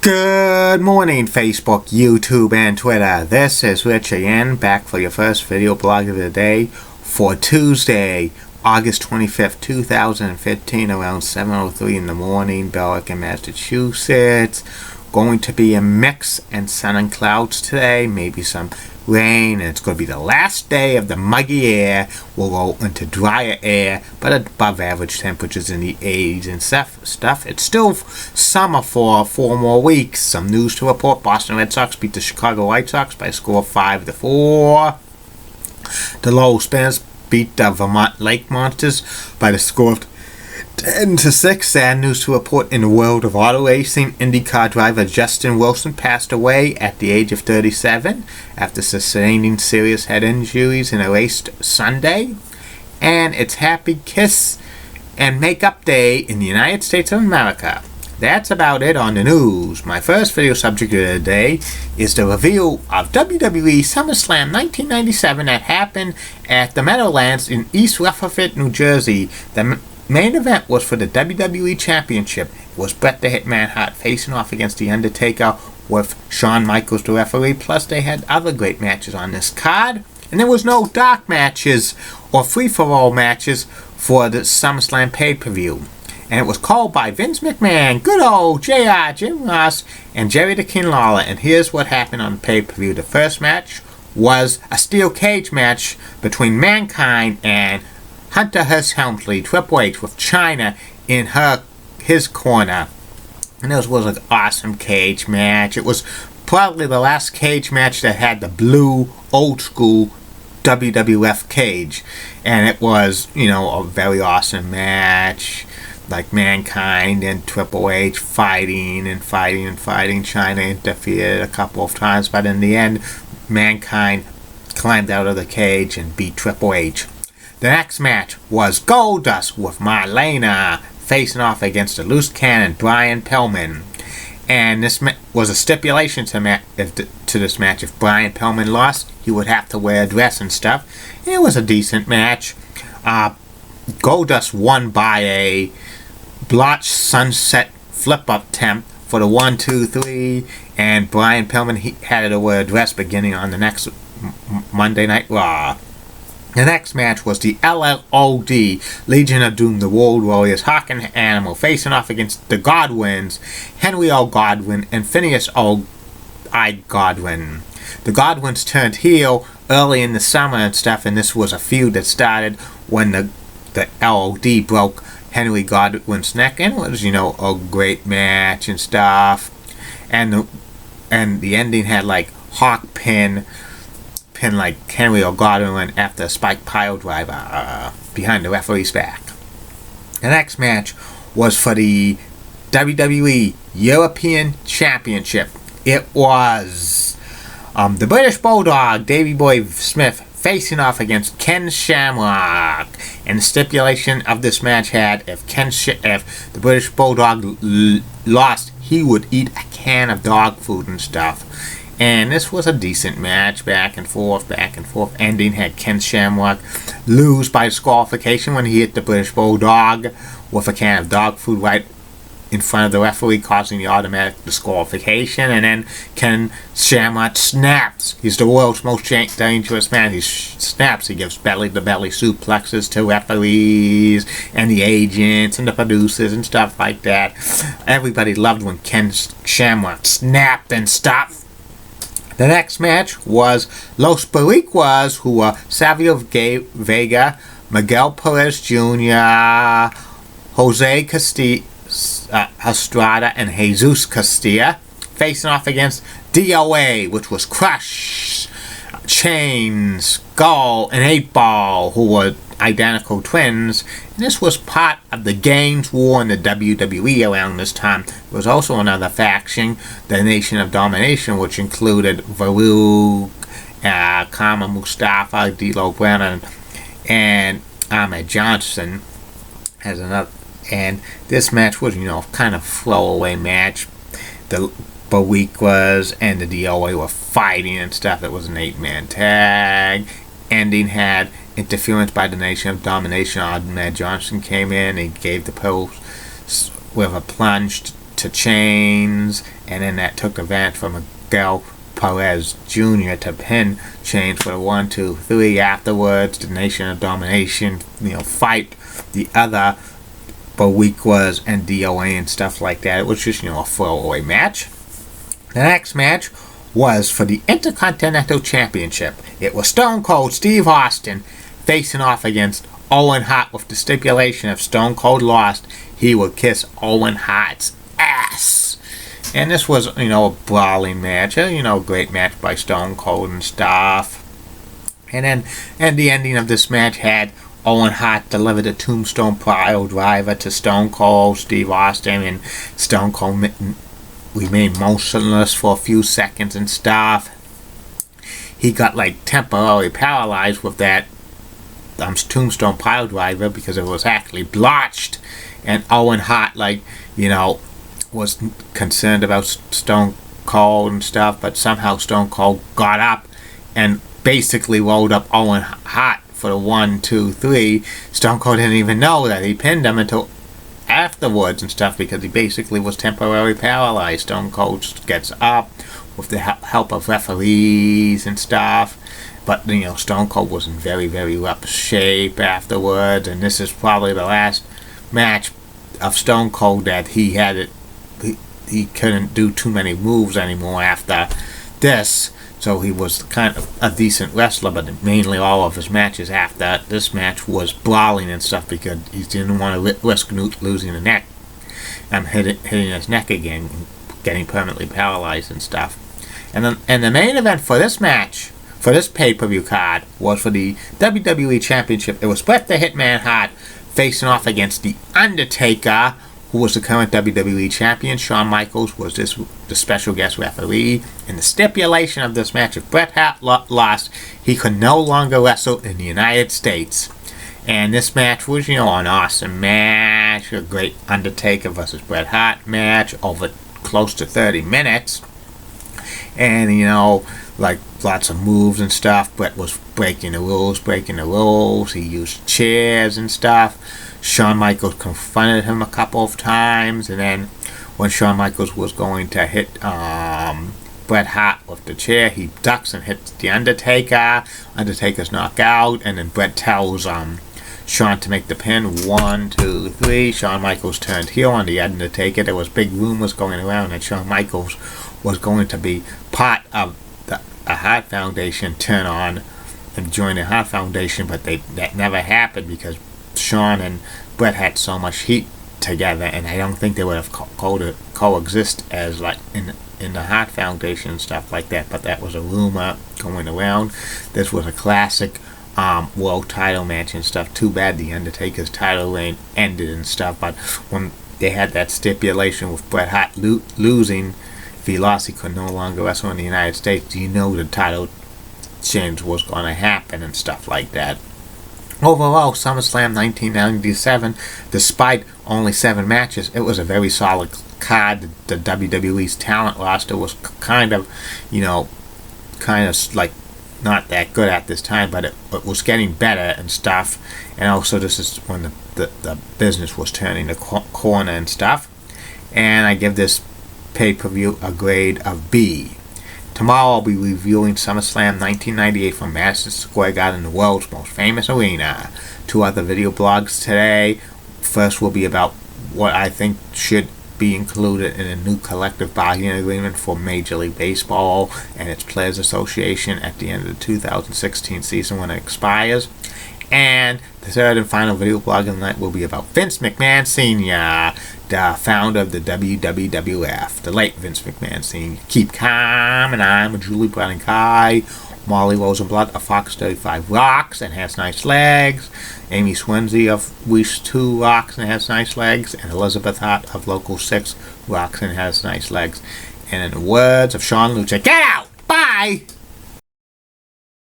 Good morning, Facebook, YouTube, and Twitter. This is Rich again, back for your first video blog of the day for Tuesday, August 25th, 2015, around 7:03 in the morning, Berwick, Massachusetts. Going to be a mix and sun and clouds today, maybe some rain, and it's going to be the last day of the muggy air. We'll go into drier air, but above average temperatures in the 80s and stuff. It's still summer for 4 more weeks. Some news to report. Boston Red Sox beat the Chicago White Sox by a score of 5-4. The Lowell Spinners beat the Vermont Lake Monsters by the score of 10-6. Sad news to report in the world of auto racing. IndyCar driver Justin Wilson passed away at the age of 37 after sustaining serious head injuries in a race Sunday. And it's Happy Kiss and Makeup Day in the United States of America. That's about it on the news. My first video subject of the day is the review of WWE SummerSlam 1997 that happened at the Meadowlands in East Rutherford, New Jersey. The main event was for the WWE Championship. It was Bret the Hitman Hart facing off against The Undertaker with Shawn Michaels the referee. Plus they had other great matches on this card. And there was no dark matches or free-for-all matches for the SummerSlam pay-per-view. And it was called by Vince McMahon, good old JR, Jim Ross, and Jerry the King Lawler. And here's what happened on the pay-per-view. The first match was a steel cage match between Mankind and Hunter Hearst Helmsley, Triple H, with Chyna in his corner. And this was an awesome cage match. It was probably the last cage match that had the blue, old-school WWF cage. And it was, a very awesome match. Like Mankind and Triple H fighting. Chyna interfered a couple of times, but in the end, Mankind climbed out of the cage and beat Triple H. The next match was Goldust with Marlena facing off against the loose cannon Brian Pillman. And this was a stipulation to this match. If Brian Pillman lost, he would have to wear a dress and stuff. And it was a decent match. Goldust won by a blotched sunset flip-up attempt for the 1-2-3. And Brian Pillman, he had to wear a dress beginning on the next Monday Night Raw. The next match was the LLOD, Legion of Doom, the World Warriors, Hawk and Animal, facing off against the Godwins, Henry O. Godwin, and Phineas O. I. Godwin. The Godwins turned heel early in the summer and stuff, and this was a feud that started when the LOD broke Henry Godwin's neck, and it was, a great match and stuff. And the ending had like Hawk pin like Henry O. Godwin after a spike pile driver behind the referee's back. The next match was for the WWE European Championship. It was the British Bulldog, Davey Boy Smith, facing off against Ken Shamrock. And the stipulation of this match had if the British Bulldog lost, he would eat a can of dog food and stuff. And this was a decent match, back and forth. Ending had Ken Shamrock lose by disqualification when he hit the British Bulldog with a can of dog food right in front of the referee, causing the automatic disqualification. And then Ken Shamrock snaps. He's the world's most dangerous man. He snaps. He gives belly-to-belly suplexes to referees and the agents and the producers and stuff like that. Everybody loved when Ken Shamrock snapped and stopped. The next match was Los Boricuas, who were Savio Vega, Miguel Perez Jr., Jose Estrada, and Jesus Castilla, facing off against DOA, which was Crush, Chains, Skull, and 8-Ball, who were identical twins. And this was part of the Games War in the WWE around this time. There was also another faction, the Nation of Domination, which included Farouk, Kama Mustafa, D'Lo Brennan, and Ahmed Johnson as another. And this match was, kind of throwaway match. The Boricuas and the DOA were fighting and stuff. It was an 8-man tag. Ending had interference by the Nation of Domination. Ahmed Johnson came in and gave the post with a plunge to chains, and then that took advantage from Miguel Perez Jr. to pin Chains for the 1, 2, 3. Afterwards, the Nation of Domination, fight the other Boricuas and DOA and stuff like that. It was just, a throwaway match. The next match was for the Intercontinental Championship. It was Stone Cold Steve Austin facing off against Owen Hart, with the stipulation if Stone Cold lost, he would kiss Owen Hart's ass. And this was, a brawling match, great match by Stone Cold and stuff. And the ending of this match had Owen Hart deliver the Tombstone Pile Driver to Stone Cold Steve Austin, and Stone Cold remained motionless for a few seconds and stuff. He got temporarily paralyzed with that Tombstone Pile Driver because it was actually blotched, and Owen Hart was concerned about Stone Cold and stuff, but somehow Stone Cold got up and basically rolled up Owen Hart for the 1, 2, 3. Stone Cold didn't even know that he pinned him until afterwards and stuff, because he basically was temporarily paralyzed. Stone Cold gets up with the help of referees and stuff, but Stone Cold was in very, very rough shape afterwards, and this is probably the last match of Stone Cold that he had it. He couldn't do too many moves anymore after this, so he was kind of a decent wrestler, but mainly all of his matches after this match was brawling and stuff, because he didn't want to risk losing the neck and hitting his neck again, getting permanently paralyzed and stuff. And the main event for this match, for this pay-per-view card, was for the WWE Championship. It was Bret the Hitman Hart facing off against The Undertaker, who was the current WWE Champion. Shawn Michaels was the special guest referee. And the stipulation of this match, if Bret Hart lost, he could no longer wrestle in the United States. And this match was, an awesome match, a great Undertaker versus Bret Hart match over close to 30 minutes. And, lots of moves and stuff. Bret was breaking the rules. He used chairs and stuff. Shawn Michaels confronted him a couple of times, and then when Shawn Michaels was going to hit Bret Hart with the chair, he ducks and hits the Undertaker. Undertaker's knocked out, and then Bret tells Shawn to make the pin. 1, 2, 3. Shawn Michaels turned heel on the Undertaker. There was big rumors going around that Shawn Michaels was going to be part of the Hart Foundation turn on and join the Hart Foundation, but that never happened because Shawn and Bret had so much heat together, and I don't think they would have coexist as in the Hart Foundation and stuff like that. But that was a rumor going around. This was a classic world title match and stuff. Too bad the Undertaker's title reign ended and stuff. But when they had that stipulation with Bret Hart losing, if he lost, he could no longer wrestle in the United States. The title change was going to happen and stuff like that. Overall, SummerSlam 1997, despite only 7 matches, it was a very solid card. The WWE's talent roster was kind of not that good at this time, but it was getting better and stuff. And also, this is when the business was turning the corner and stuff. And I give this pay-per-view a grade of B. Tomorrow I'll be reviewing SummerSlam 1998 from Madison Square Garden, the world's most famous arena. 2 other video blogs today. First will be about what I think should be included in a new collective bargaining agreement for Major League Baseball and its Players Association at the end of the 2016 season when it expires. And the third and final video blog of the night will be about Vince McMahon Sr., the founder of the WWF, the late Vince McMahon Sr. Keep calm, and I'm a Julie Brown and Kai. Molly Rosenblatt of Fox 35 rocks and has nice legs. Amy Swansea of Wish 2 rocks and has nice legs. And Elizabeth Hart of Local 6 rocks and has nice legs. And in the words of Sean Lucha, get out! Bye!